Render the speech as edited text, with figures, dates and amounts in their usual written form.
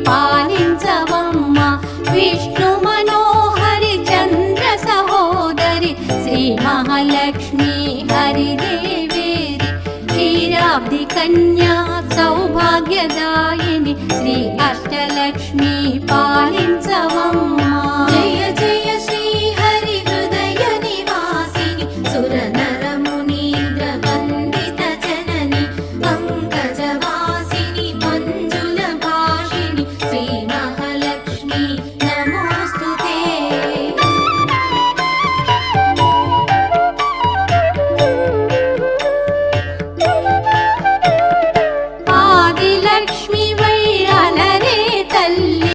పాలించవమ్మ. విష్ణు మనోహరి చంద్ర సహోదరి శ్రీ మహాలక్ష్మి హరిదేవేరి క్షీరాబ్ది కన్యా సౌభాగ్యదాయిని శ్రీ అష్టలక్ష్మి పాలించవమ్మ.